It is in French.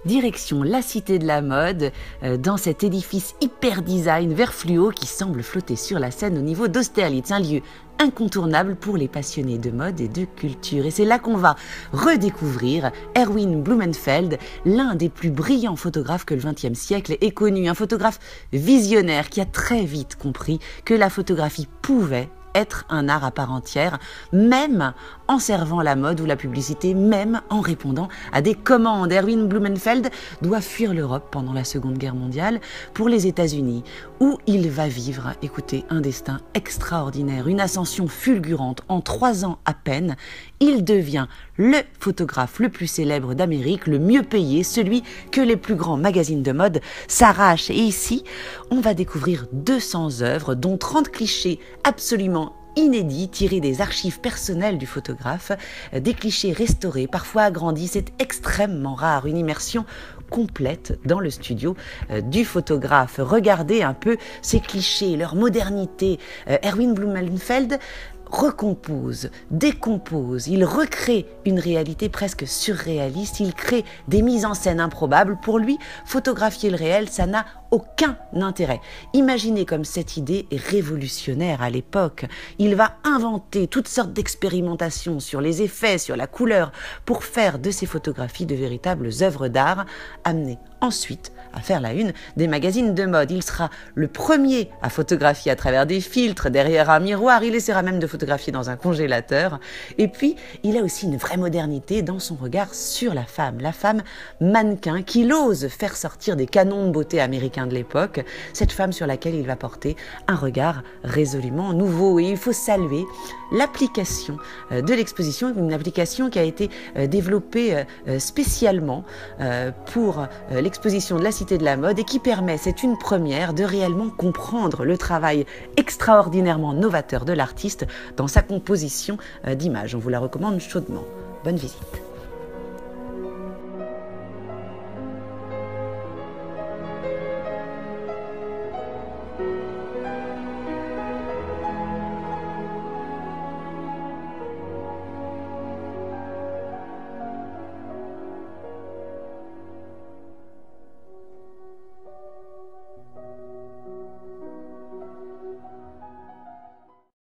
Direction la Cité de la Mode, dans cet édifice hyper design vert fluo qui semble flotter sur la Seine au niveau d'Austerlitz, un lieu incontournable pour les passionnés de mode et de culture. Et c'est là qu'on va redécouvrir Erwin Blumenfeld, l'un des plus brillants photographes que le XXe siècle ait connu. Un photographe visionnaire qui a très vite compris que la photographie pouvait être un art à part entière, même en servant la mode ou la publicité, même en répondant à des commandes. Erwin Blumenfeld doit fuir l'Europe pendant la Seconde Guerre mondiale pour les États-Unis, où il va vivre, écoutez, un destin extraordinaire, une ascension fulgurante. En 3 ans à peine, il devient le photographe le plus célèbre d'Amérique, le mieux payé, celui que les plus grands magazines de mode s'arrachent. Et ici, on va découvrir 200 œuvres, dont 30 clichés absolument inédits, tirés des archives personnelles du photographe, des clichés restaurés, parfois agrandis. C'est extrêmement rare, une immersion complète dans le studio du photographe. Regardez un peu ces clichés, leur modernité. Erwin Blumenfeld recompose, décompose, il recrée une réalité presque surréaliste, il crée des mises en scène improbables. Pour lui, photographier le réel, ça n'a aucun intérêt. Imaginez comme cette idée est révolutionnaire à l'époque. Il va inventer toutes sortes d'expérimentations sur les effets, sur la couleur, pour faire de ces photographies de véritables œuvres d'art, amenées ensuite à faire la une des magazines de mode. Il sera le premier à photographier à travers des filtres, derrière un miroir. Il essaiera même de photographier dans un congélateur. Et puis, il a aussi une vraie modernité dans son regard sur la femme mannequin qu'il ose faire sortir des canons de beauté américains de l'époque, cette femme sur laquelle il va porter un regard résolument nouveau. Et il faut saluer l'application de l'exposition, une application qui a été développée spécialement pour l'exposition de la Cité de la Mode et qui permet, c'est une première, de réellement comprendre le travail extraordinairement novateur de l'artiste dans sa composition d'images. On vous la recommande chaudement. Bonne visite.